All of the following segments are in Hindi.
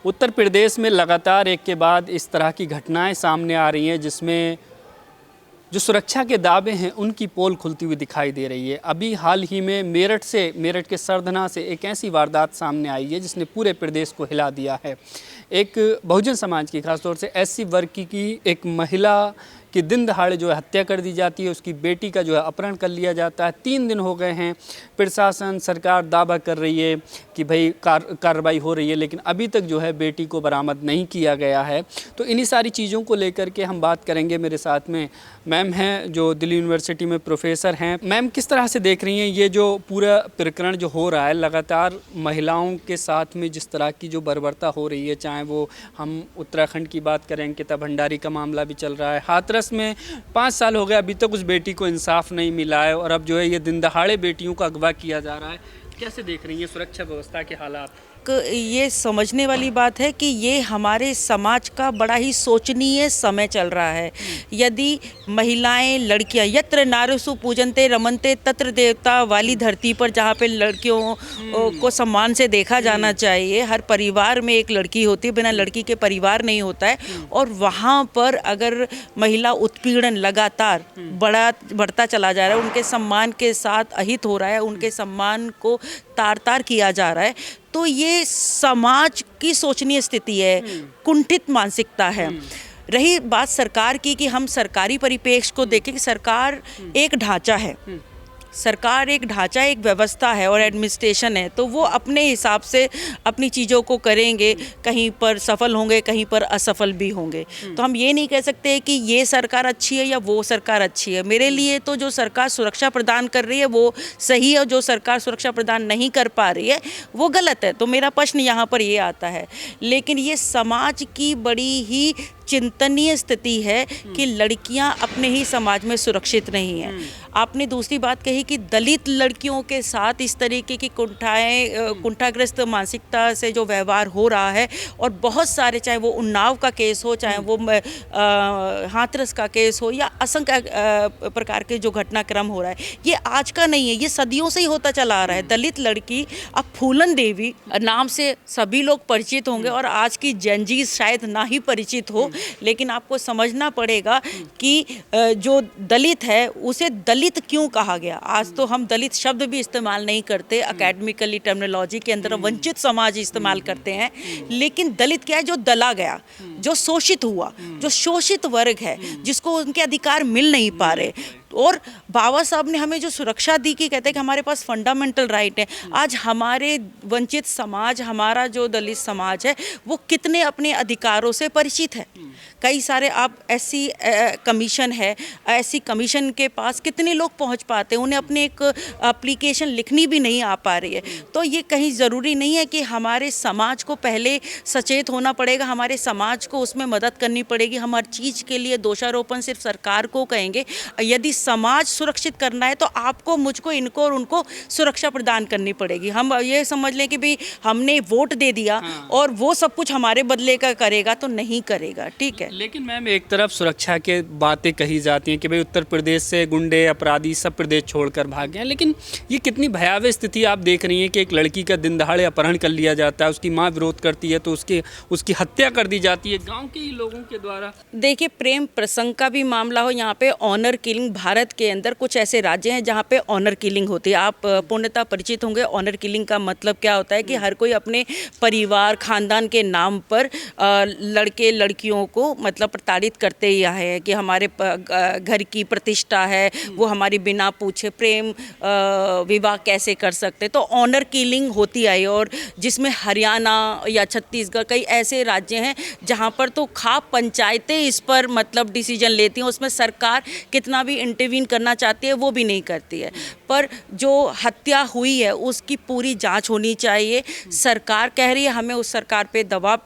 उत्तर प्रदेश में लगातार एक के बाद इस तरह की घटनाएं सामने आ रही हैं जिसमें जो सुरक्षा के दावे हैं उनकी पोल खुलती हुई दिखाई दे रही है। अभी हाल ही में मेरठ के सरधना से एक ऐसी वारदात सामने आई है जिसने पूरे प्रदेश को हिला दिया है। एक बहुजन समाज की, खासतौर से एससी वर्ग की एक महिला कि दिन दहाड़े जो है हत्या कर दी जाती है, उसकी बेटी का जो है अपहरण कर लिया जाता है। 3 दिन हो गए हैं, प्रशासन सरकार दावा कर रही है कि भाई कार्रवाई हो रही है, लेकिन अभी तक जो है बेटी को बरामद नहीं किया गया है। तो इन्हीं सारी चीज़ों को लेकर के हम बात करेंगे। मेरे साथ में मैम हैं जो दिल्ली यूनिवर्सिटी में प्रोफेसर हैं। मैम, किस तरह से देख रही हैं ये जो पूरा प्रकरण जो हो रहा है, लगातार महिलाओं के साथ में जिस तरह की जो बर्बरता हो रही है, चाहे वो हम उत्तराखंड की बात करें, अंकिता भंडारी का मामला भी चल रहा है, हाथरस में 5 साल हो गए अभी तक उस बेटी को इंसाफ नहीं मिला है, और अब जो है ये दिन दहाड़े बेटियों को अगवा किया जा रहा है। कैसे देख रही हैं सुरक्षा व्यवस्था के हालात? ये समझने वाली बात है कि ये हमारे समाज का बड़ा ही शोचनीय समय चल रहा है। यदि महिलाएं, लड़कियां, यत्र नारीषु पूजन्ते रमन्ते तत्र देवता वाली धरती पर, जहाँ पे लड़कियों को सम्मान से देखा जाना चाहिए, हर परिवार में एक लड़की होती है, बिना लड़की के परिवार नहीं होता है, और वहाँ पर अगर महिला उत्पीड़न लगातार बढ़ता चला जा रहा है, उनके सम्मान के साथ अहित हो रहा है, उनके सम्मान को तार-तार किया जा रहा है, तो ये समाज की शोचनीय स्थिति है, कुंठित मानसिकता है। रही बात सरकार की कि हम सरकारी परिप्रेक्ष्य को देखें कि सरकार एक ढांचा है, सरकार एक ढांचा, एक व्यवस्था है और एडमिनिस्ट्रेशन है, तो वो अपने हिसाब से अपनी चीज़ों को करेंगे, कहीं पर सफल होंगे, कहीं पर असफल भी होंगे। तो हम ये नहीं कह सकते कि ये सरकार अच्छी है या वो सरकार अच्छी है। मेरे लिए तो जो सरकार सुरक्षा प्रदान कर रही है वो सही है, जो सरकार सुरक्षा प्रदान नहीं कर पा रही है वो गलत है। तो मेरा प्रश्न यहाँ पर ये आता है, लेकिन ये समाज की बड़ी ही चिंतनीय स्थिति है कि लड़कियां अपने ही समाज में सुरक्षित नहीं हैं। आपने दूसरी बात कही कि दलित लड़कियों के साथ इस तरीके की कुंठाग्रस्त मानसिकता से जो व्यवहार हो रहा है, और बहुत सारे, चाहे वो उन्नाव का केस हो, चाहे वो हाथरस का केस हो, या असंख्य प्रकार के जो घटनाक्रम हो रहा है, ये आज का नहीं है, ये सदियों से ही होता चला आ रहा है। दलित लड़की, अब फूलन देवी नाम से सभी लोग परिचित होंगे और आज की जेनजी शायद ना ही परिचित हो, लेकिन आपको समझना पड़ेगा कि जो दलित है उसे दलित क्यों कहा गया। आज तो हम दलित शब्द भी इस्तेमाल नहीं करते, एकेडमिकली टर्मिनोलॉजी के अंदर वंचित समाज इस्तेमाल करते हैं, लेकिन दलित क्या है? जो दला गया, जो शोषित हुआ, जो शोषित वर्ग है, जिसको उनके अधिकार मिल नहीं पा रहे। और बाबा साहब ने हमें जो सुरक्षा दी कि कहते हैं कि हमारे पास फंडामेंटल राइट है। आज हमारे वंचित समाज, हमारा जो दलित समाज है, वो कितने अपने अधिकारों से परिचित है। कई सारे, आप ऐसी कमीशन है, ऐसी कमीशन के पास कितने लोग पहुंच पाते हैं? उन्हें अपने एक एप्लीकेशन लिखनी भी नहीं आ पा रही है। तो ये कहीं ज़रूरी नहीं है कि हमारे समाज को पहले सचेत होना पड़ेगा, हमारे समाज को उसमें मदद करनी पड़ेगी। हम हर चीज़ के लिए दोषारोपण सिर्फ सरकार को कहेंगे। यदि समाज सुरक्षित करना है तो आपको, मुझको, इनको और उनको सुरक्षा प्रदान करनी पड़ेगी। हम ये समझ लें कि भाई हमने वोट दे दिया और वो सब कुछ हमारे बदले का करेगा, तो नहीं करेगा। ठीक है, लेकिन मैम एक तरफ सुरक्षा के बातें कही जाती हैं कि भाई उत्तर प्रदेश से गुंडे, अपराधी सब प्रदेश छोड़कर भाग गए हैं, लेकिन ये कितनी भयावह स्थिति आप देख रही हैं कि एक लड़की का दिन दहाड़े अपहरण कर लिया जाता है, उसकी माँ विरोध करती है तो उसकी हत्या कर दी जाती है गाँव के ही लोगों के द्वारा। देखिए, प्रेम प्रसंग का भी मामला हो, यहाँ पे ऑनर किलिंग, भारत के अंदर कुछ ऐसे राज्य हैं जहाँ पे ऑनर किलिंग होती है। आप पूर्णतः परिचित होंगे ऑनर किलिंग का मतलब क्या होता है कि हर कोई अपने परिवार, खानदान के नाम पर लड़के लड़कियों को मतलब प्रताड़ित करते ही है कि हमारे घर की प्रतिष्ठा है, वो हमारी बिना पूछे प्रेम विवाह कैसे कर सकते। तो ऑनर किलिंग होती आई, और जिसमें हरियाणा या छत्तीसगढ़, कई ऐसे राज्य हैं जहाँ पर तो खाप पंचायतें इस पर मतलब डिसीजन लेती हैं। उसमें सरकार कितना भी इंटरवीन करना चाहती है वो भी नहीं करती है। पर जो हत्या हुई है उसकी पूरी जांच होनी चाहिए। सरकार कह रही है, हमें उस सरकार पे दबाव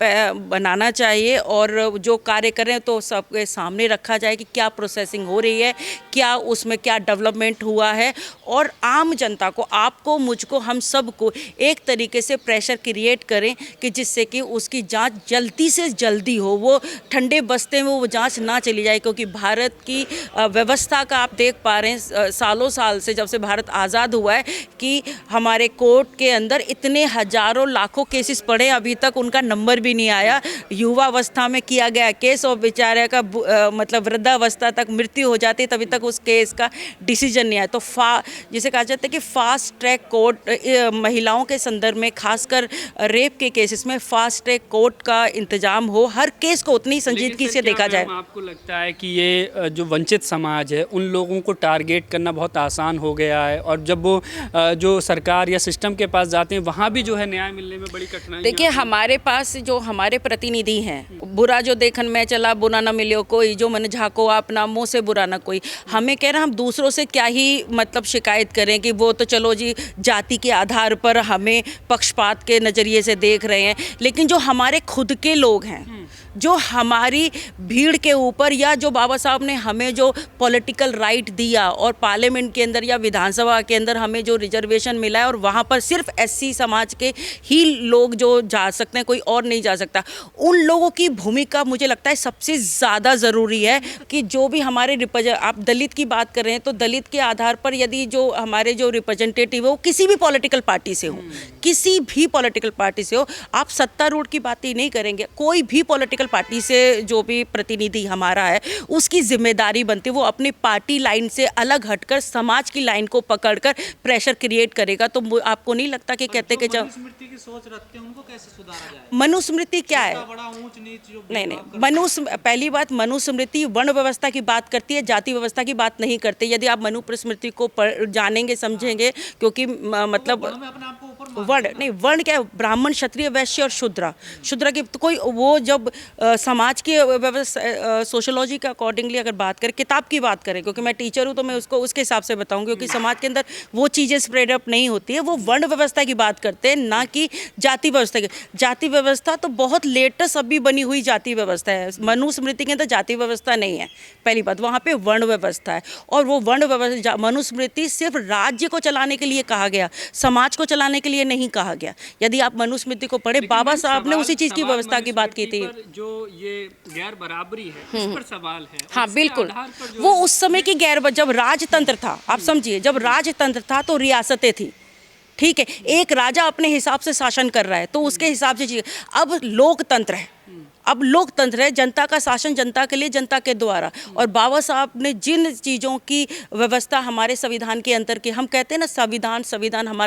बनाना चाहिए, और जो कार्य करें तो सबके सामने रखा जाए कि क्या प्रोसेसिंग हो रही है, क्या उसमें क्या डेवलपमेंट हुआ है, और आम जनता को, आपको, मुझको, हम सबको एक तरीके से प्रेशर क्रिएट करें कि जिससे कि उसकी जांच जल्दी से जल्दी हो, वो ठंडे बस्ते में वो जांच ना चली जाए। क्योंकि भारत की व्यवस्था का आप देख पा रहे हैं, सालों साल से जब से भारत भारत आज़ाद हुआ है कि हमारे कोर्ट के अंदर इतने हजारों लाखों केसेस पड़े, अभी तक उनका नंबर भी नहीं आया। युवावस्था में किया गया केस और बेचारे का मतलब वृद्धावस्था तक मृत्यु हो जाती तभी तक उस केस का डिसीजन नहीं आया। तो जिसे कहा जाता है कि फास्ट ट्रैक कोर्ट महिलाओं के संदर्भ में, खासकर रेप के केसेस में फास्ट ट्रैक कोर्ट का इंतजाम हो, हर केस को उतनी संजीदगी से देखा जाए। आपको लगता है कि ये जो वंचित समाज है उन लोगों को टारगेट करना बहुत आसान हो गया है, और जब वो जो सरकार या सिस्टम के पास जाते हैं वहाँ भी जो है न्याय मिलने में बड़ी कठिनाई? देखिए, हमारे पास जो हमारे प्रतिनिधि हैं, बुरा जो देखन में चला बुरा ना मिले कोई, जो मन झाको अपना मुँह से बुरा ना कोई। हमें कह रहा हम दूसरों से क्या ही मतलब शिकायत करें कि वो तो चलो जी जाति के आधार पर हमें पक्षपात के नज़रिए से देख रहे हैं, लेकिन जो हमारे खुद के लोग हैं, जो हमारी भीड़ के ऊपर, या जो बाबा साहब ने हमें जो पॉलिटिकल राइट दिया और पार्लियामेंट के अंदर या विधानसभा के अंदर हमें जो रिजर्वेशन मिला है, और वहाँ पर सिर्फ एससी समाज के ही लोग जो जा सकते हैं, कोई और नहीं जा सकता, उन लोगों की भूमिका मुझे लगता है सबसे ज़्यादा ज़रूरी है। कि जो भी हमारे आप दलित की बात कर रहे हैं, तो दलित के आधार पर यदि जो हमारे जो रिप्रेजेंटेटिव हो किसी भी पॉलिटिकल पार्टी से हो, किसी भी पॉलिटिकल पार्टी से हो, आप सत्तारूढ़ की बात ही नहीं करेंगे, कोई भी पॉलिटिकल पार्टी से जो भी प्रतिनिधि हमारा है उसकी जिम्मेदारी बनती है वो अपनी पार्टी लाइन से अलग हटकर समाज की लाइन को पकड़कर प्रेशर क्रिएट करेगा। तो आपको नहीं लगता कि कहते कि जब मनुस्मृति की सोच रखते हैं उनको कैसे सुधारा जाए? मनुस्मृति क्या है? बड़ा ऊंच नीच जो नहीं, पहली बात, मनुस्मृति वर्ण व्यवस्था की बात करती है, जाति व्यवस्था की बात नहीं करती। यदि आप मनुस्मृति को जानेंगे समझेंगे, क्योंकि मतलब वर्ण क्या है? ब्राह्मण, क्षत्रिय, वैश्य और शूद्र की तो कोई वो जब समाज की व्यवस्था सोशोलॉजी के अकॉर्डिंगली अगर बात करें, किताब की बात करें, क्योंकि मैं टीचर हूँ तो मैं उसको उसके हिसाब से बताऊँ, क्योंकि समाज के अंदर वो चीज़ें स्प्रेड अप नहीं होती है। वो वर्ण व्यवस्था की बात करते हैं, ना कि जाति व्यवस्था की। जाति व्यवस्था तो बहुत लेटेस्ट अभी बनी हुई जाति व्यवस्था है, मनुस्मृति के अंदर जाति व्यवस्था नहीं है। पहली बात, वहाँ पे वर्ण व्यवस्था है, और वो वर्ण व्यवस्था मनुस्मृति सिर्फ राज्य को चलाने के लिए कहा गया, समाज को चलाने के लिए नहीं कहा गया। यदि आप मनुस्मृति को पढ़े, बाबा साहब ने उसी चीज़ की व्यवस्था की बात की थी। जो ये गैर बराबरी है उस पर सवाल है। हाँ बिल्कुल, वो उस समय की जब राजतंत्र था, आप समझिए, जब राजतंत्र था तो रियासतें थी, ठीक है, एक राजा अपने हिसाब से शासन कर रहा है तो उसके हिसाब से चीज़। अब लोकतंत्र है, अब लोकतंत्र है, जनता का शासन जनता के लिए, जनता के द्वारा। और बाबा साहब ने जिन चीज़ों की व्यवस्था हमारे संविधान के अंदर की, हम कहते हैं ना संविधान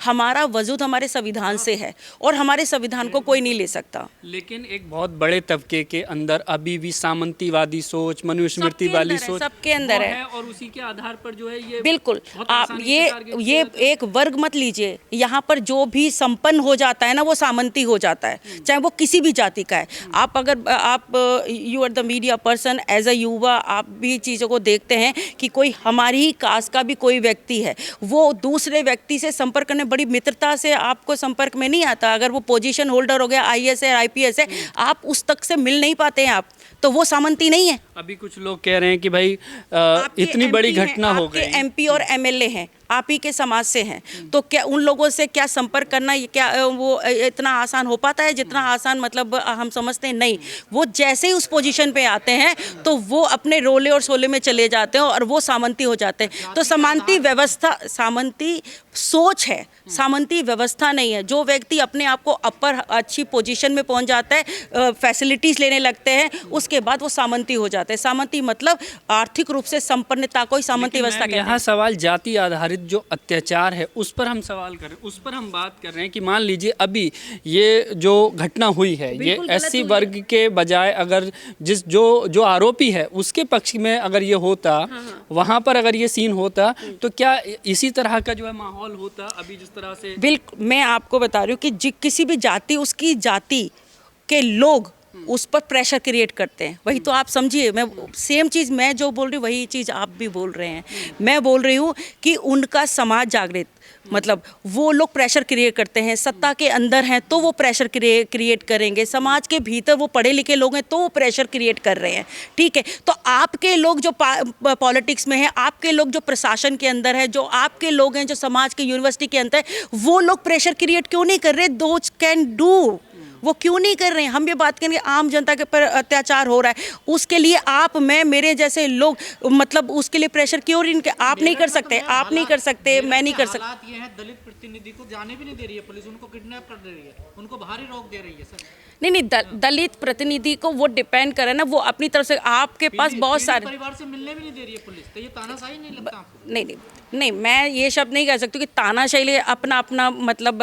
हमारा वजूद हमारे संविधान से है, और हमारे संविधान को कोई नहीं ले सकता। लेकिन एक बहुत बड़े तबके के अंदर अभी भी सामंतीवादी सोच, मनुस्मृति वाली सोच सबके अंदर है, और उसी के आधार पर जो है ये बिल्कुल। आप ये एक वर्ग मत लीजिए, यहाँ पर जो भी संपन्न हो जाता है ना वो सामंती हो जाता है, चाहे वो किसी भी जाति का है। आप you are the media person, as a युवा आप भी चीज़ों को देखते हैं कि कोई हमारी ही कास्ट का भी कोई व्यक्ति है, वो दूसरे व्यक्ति से संपर्क करने बड़ी मित्रता से आपको संपर्क में नहीं आता। अगर वो पोजीशन होल्डर हो गया, आईएएस है, आईपीएस है, आप उस तक से मिल नहीं पाते हैं, आप तो वो सामंती नहीं है। अभी कुछ लोग कह रहे हैं कि भाई इतनी बड़ी घटना हो गई, एमपी और एमएलए हैं, आप ही के समाज से हैं, तो क्या उन लोगों से क्या संपर्क करना, क्या वो इतना आसान हो पाता है जितना आसान मतलब हम समझते हैं? नहीं, वो जैसे ही उस पोजीशन पे आते हैं तो वो अपने रोले और सोले में चले जाते हैं और वो सामंती हो जाते हैं। तो सामंती व्यवस्था, सामंती सोच है, सामंती व्यवस्था नहीं है। जो व्यक्ति अपने आप को अपर अच्छी पोजीशन में पहुंच जाता है, फैसिलिटीज़ लेने लगते हैं, उसके बाद वो सामंती हो जाते हैं। सामंती मतलब आर्थिक रूप से संपन्नता को ही सामंती व्यवस्था कहते हैं। यहाँ सवाल जाति आधारित जो अत्याचार है उस पर हम सवाल कर रहे हैं, उस पर हम बात कर रहे हैं कि मान लीजिए अभी ये जो घटना हुई है, ये एससी वर्ग के बजाय अगर जो आरोपी है उसके पक्ष में अगर ये होता, वहाँ पर अगर ये सीन होता, तो क्या इसी तरह का जो है माहौल होता अभी जिस तरह से? बिल्कुल, मैं आपको बता रही हूँ कि किसी भी जाति, उसकी जाति के लोग उस पर प्रेशर क्रिएट करते हैं। वही तो आप समझिए, मैं सेम चीज़ मैं जो बोल रही हूँ वही चीज़ आप भी बोल रहे हैं। मैं बोल रही हूँ कि उनका समाज जागृत, मतलब वो लोग प्रेशर क्रिएट करते हैं, सत्ता के अंदर हैं तो वो प्रेशर क्रिएट करेंगे, समाज के भीतर वो पढ़े लिखे लोग हैं तो वो प्रेशर क्रिएट कर रहे हैं, ठीक है। तो आपके लोग जो पॉलिटिक्स में हैं, आपके लोग जो प्रशासन के अंदर है, जो आपके लोग हैं जो समाज के यूनिवर्सिटी के अंदर है, वो लोग प्रेशर क्रिएट क्यों नहीं कर रहे? दोज कैन डू, वो क्यों नहीं कर रहे हैं? हम ये बात करेंगे आम जनता के पर अत्याचार हो रहा है, उसके लिए आप, मैं, मेरे जैसे लोग मतलब उसके लिए प्रेशर क्यों इनके? आप नहीं कर सकते, आप नहीं कर सकते, मैं नहीं कर सकता। हालात ये है, दलित प्रतिनिधि को जाने भी नहीं दे रही है पुलिस, उनको किडनैप कर दे रही है, उनको बाहर ही रोक दे रही है सर। नहीं, दलित प्रतिनिधि को वो डिपेंड करे ना, वो अपनी तरफ से, आपके पास बहुत सारे परिवार से मिलने भी नहीं दे रही है पुलिस, तो ये तानाशाही नहीं लगता आपको? नहीं, मैं ये शब्द नहीं कह सकती कि तानाशाही, अपना अपना मतलब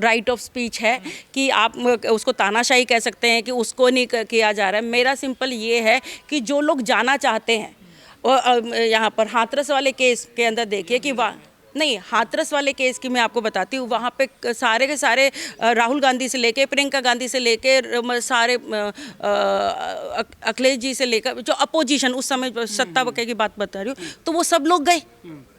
राइट ऑफ स्पीच है कि आप उसको तानाशाही कह सकते हैं कि उसको नहीं किया जा रहा है। मेरा सिंपल ये है कि जो लोग जाना चाहते हैं, और यहाँ पर हाथरस वाले केस के अंदर देखिए कि वहाँ नहीं, हाथरस वाले केस की मैं आपको बताती हूँ, वहाँ पे सारे के सारे राहुल गांधी से लेके, प्रियंका गांधी से लेके, सारे अखिलेश जी से लेकर, जो अपोजिशन उस समय सत्ता की बात बता रही हूँ, तो वो सब लोग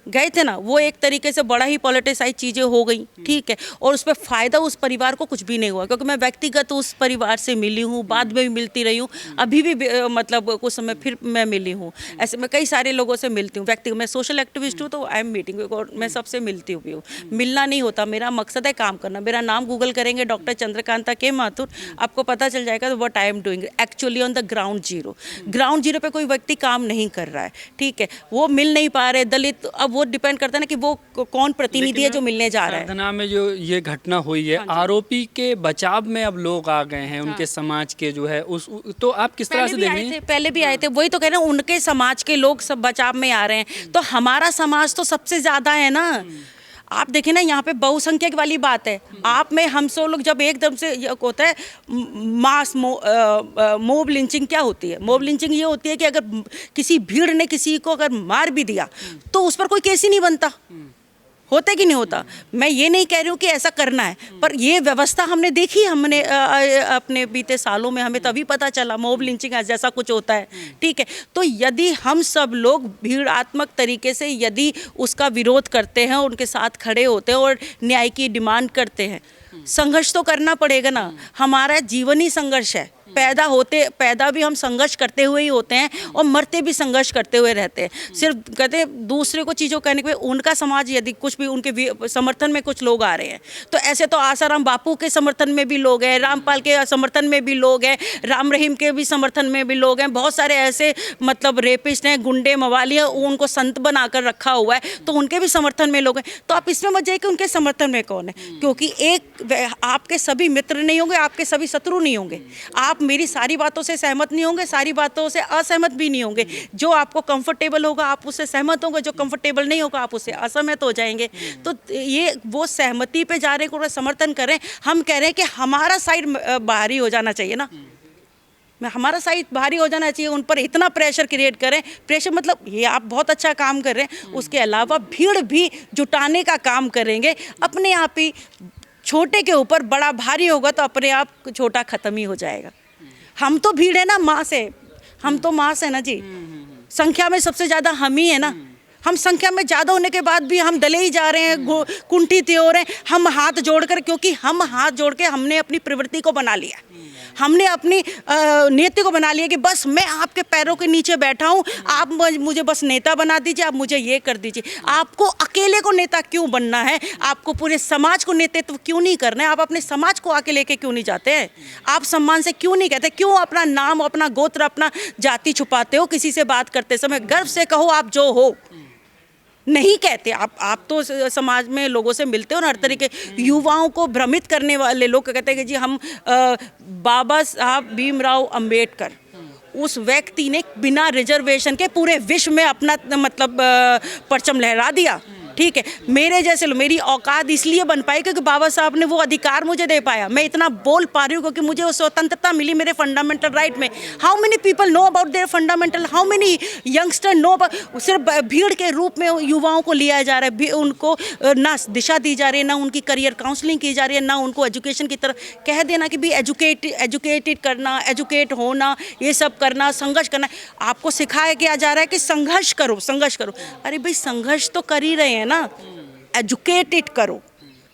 गए थे ना। वो एक तरीके से बड़ा ही पॉलिटिसाइज चीज़ें हो गई, ठीक है, और उस पर फ़ायदा उस परिवार को कुछ भी नहीं हुआ, क्योंकि मैं व्यक्तिगत उस परिवार से मिली हूँ, बाद में भी मिलती रही हूँ, अभी भी मतलब कुछ समय फिर मैं मिली हूँ। ऐसे मैं कई सारे लोगों से मिलती हूँ, व्यक्ति, मैं सोशल एक्टिविस्ट हूँ, तो आई एम मीटिंग, और मैं सबसे मिलती भी हूँ। मिलना नहीं होता, मेरा मकसद है काम करना। मेरा नाम गूगल करेंगे डॉक्टर चंद्रकांता के माथुर, आपको पता चल जाएगा what I am doing actually on the ground zero. Ground zero पे कोई व्यक्ति काम नहीं कर रहा है, ठीक है, वो मिल नहीं पा रहे दलित। अब वो डिपेंड करता है ना कि वो कौन प्रतिनिधि है जो मिलने जा रहा है। साधना में जो ये घटना हुई है, आरोपी के बचाव में अब लोग आ गए हैं, उनके समाज के जो है उस, तो आप किस तरह से देख रही हैं? पहले भी आए थे, वही तो कह रहे हैं, उनके समाज के लोग सब बचाव में आ रहे हैं, तो हमारा समाज तो सबसे ज्यादा है ना। आप देखें ना, यहाँ पे बहुसंख्यक वाली बात है। आप में हम सब लोग जब एकदम से होता है मास मोब लिंचिंग, क्या होती है? मोब लिंचिंग ये होती है कि अगर किसी भीड़ ने किसी को अगर मार भी दिया तो उस पर कोई केस ही नहीं बनता। होता है कि नहीं होता? मैं ये नहीं कह रही हूँ कि ऐसा करना है, पर ये व्यवस्था हमने देखी, हमने अपने बीते सालों में हमें तभी पता चला मॉब लिंचिंग जैसा कुछ होता है, ठीक है। तो यदि हम सब लोग भीड़ात्मक तरीके से यदि उसका विरोध करते हैं, उनके साथ खड़े होते हैं और न्याय की डिमांड करते हैं, संघर्ष तो करना पड़ेगा ना। हमारा जीवन ही संघर्ष है। पैदा भी हम संघर्ष करते हुए ही होते हैं और मरते भी संघर्ष करते हुए रहते हैं। सिर्फ कहते हैं दूसरे को चीज़ों कहने के, उनका समाज यदि कुछ भी उनके समर्थन में कुछ लोग आ रहे हैं, तो ऐसे तो आसाराम बापू के समर्थन में भी लोग हैं, रामपाल के समर्थन में भी लोग हैं, राम रहीम के भी समर्थन में भी लोग हैं, बहुत सारे ऐसे मतलब रेपिस्ट हैं, गुंडे मवाली हैं, उनको संत बनाकर रखा हुआ है, तो उनके भी समर्थन में लोग हैं। तो आप इसमें मत जाइए कि उनके समर्थन में कौन है, क्योंकि आपके सभी मित्र नहीं होंगे, आपके सभी शत्रु नहीं होंगे। आप मेरी सारी बातों से सहमत नहीं होंगे, सारी बातों से असहमत भी नहीं होंगे। जो आपको कंफर्टेबल होगा आप उससे सहमत होंगे, जो कंफर्टेबल नहीं होगा आप उससे असहमत हो जाएंगे। तो ये वो सहमति पे जा रहे हैं, समर्थन कर रहे हैं। हम कह रहे हैं कि हमारा साइड बाहरी हो जाना चाहिए ना, हमारा साइड भारी हो जाना चाहिए। उन पर इतना प्रेशर क्रिएट करें, प्रेशर मतलब ये आप बहुत अच्छा काम कर रहे हैं, उसके अलावा भीड़ भी जुटाने का काम करेंगे। अपने आप ही छोटे के ऊपर बड़ा भारी होगा तो अपने आप छोटा खत्म ही हो जाएगा। हम तो भीड़ है ना, मास है, हम तो मास है ना जी, संख्या में सबसे ज़्यादा हम ही है ना। हम संख्या में ज़्यादा होने के बाद भी हम दले ही जा रहे हैं, कुंठित हो रहे हैं। हम हाथ जोड़कर, क्योंकि हम हाथ जोड़ के हमने अपनी प्रवृत्ति को बना लिया, हमने अपनी नीति को बना लिया कि बस मैं आपके पैरों के नीचे बैठा हूँ, आप मुझे बस नेता बना दीजिए, आप मुझे ये कर दीजिए। आपको अकेले को नेता क्यों बनना है? आपको पूरे समाज को नेतृत्व क्यों नहीं करना है? आप अपने समाज को आके लेके क्यों नहीं जाते हैं? आप सम्मान से क्यों नहीं कहते? क्यों अपना नाम, अपना गोत्र, अपना जाति छुपाते हो? किसी से बात करते समय गर्व से कहो आप जो हो, नहीं कहते। आप तो समाज में लोगों से मिलते हो ना, हर तरीके युवाओं को भ्रमित करने वाले लोग कहते हैं कि जी हम बाबा साहब भीमराव अंबेडकर, उस व्यक्ति ने बिना रिजर्वेशन के पूरे विश्व में अपना मतलब परचम लहरा दिया, ठीक है। मेरे जैसे मेरी औकात इसलिए बन पाई क्योंकि बाबा साहब ने वो अधिकार मुझे दे पाया। मैं इतना बोल पा रही हूँ क्योंकि मुझे वो स्वतंत्रता मिली मेरे फंडामेंटल राइट में। How many people know about their fundamental, how many youngster know about. सिर्फ भीड़ के रूप में युवाओं को लिया जा रहा है, उनको ना दिशा दी जा रही है, ना उनकी करियर काउंसलिंग की जा रही है, ना उनको एजुकेशन की तरफ कह देना कि भी एजुकेटेड करना, एजुकेट होना, ये सब करना, संघर्ष करना। आपको सिखाया क्या जा रहा है कि संघर्ष करो, संघर्ष करो। अरे भाई संघर्ष तो कर ही रहे हैं ना, एजुकेटेड करो।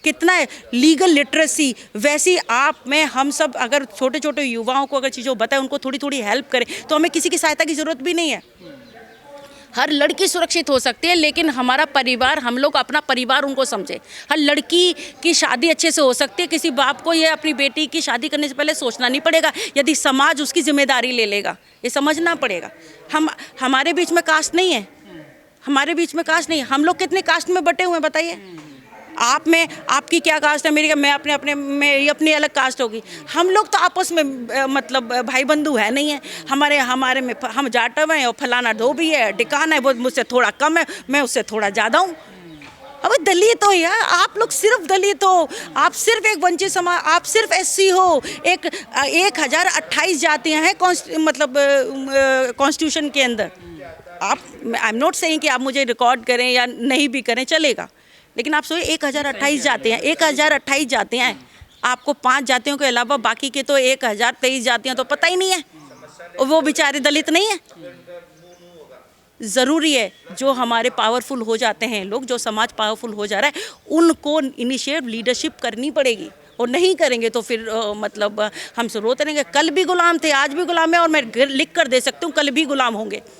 कितना है लीगल लिटरेसी, वैसी आप में हम सब अगर छोटे छोटे युवाओं को अगर चीज़ों बताएं, उनको थोड़ी थोड़ी हेल्प करें, तो हमें किसी की सहायता की ज़रूरत भी नहीं है। हर लड़की सुरक्षित हो सकती है, लेकिन हमारा परिवार, हम लोग अपना परिवार उनको समझे। हर लड़की की शादी अच्छे से हो सकती है। किसी बाप को ये अपनी बेटी की शादी करने से पहले सोचना नहीं पड़ेगा, यदि समाज उसकी जिम्मेदारी ले लेगा, ये समझना पड़ेगा। हमारे बीच में कास्ट नहीं है, हमारे बीच में कास्ट नहीं है। हम लोग कितने कास्ट में बटे हुए हैं बताइए। आप में, आपकी क्या कास्ट है, मेरी मैं अपनी अलग कास्ट होगी। हम लोग तो आपस में मतलब भाई बंधु है नहीं है। हमारे में हम जाटव हैं और फलाना धोबी है, ढिकान है, वो मुझसे थोड़ा कम है, मैं उससे थोड़ा ज़्यादा हूँ। अब दलित हो यार, आप लोग सिर्फ दलित हो, आप सिर्फ एक वंचित समाज, आप सिर्फ एससी हो। 1028 जातियाँ हैं मतलब कॉन्स्टिट्यूशन के अंदर। आप, आई एम नॉट सेइंग कि आप मुझे रिकॉर्ड करें या नहीं भी करें, चलेगा, लेकिन आप सोचिए 1028 जातियाँ, 1028 जातियाँ हैं। आपको 5 जातियों के अलावा बाकी के तो 1023 जातियाँ तो पता ही नहीं है, और वो बेचारे दलित नहीं है। ज़रूरी है जो हमारे पावरफुल हो जाते हैं लोग, जो समाज पावरफुल हो जा रहा है, उनको इनिशिएटिव लीडरशिप करनी पड़ेगी, और नहीं करेंगे तो फिर मतलब हम से रोते रहेंगे। कल भी गुलाम थे, आज भी गुलाम है, और मैं लिख कर दे सकती हूँ कल भी गुलाम होंगे।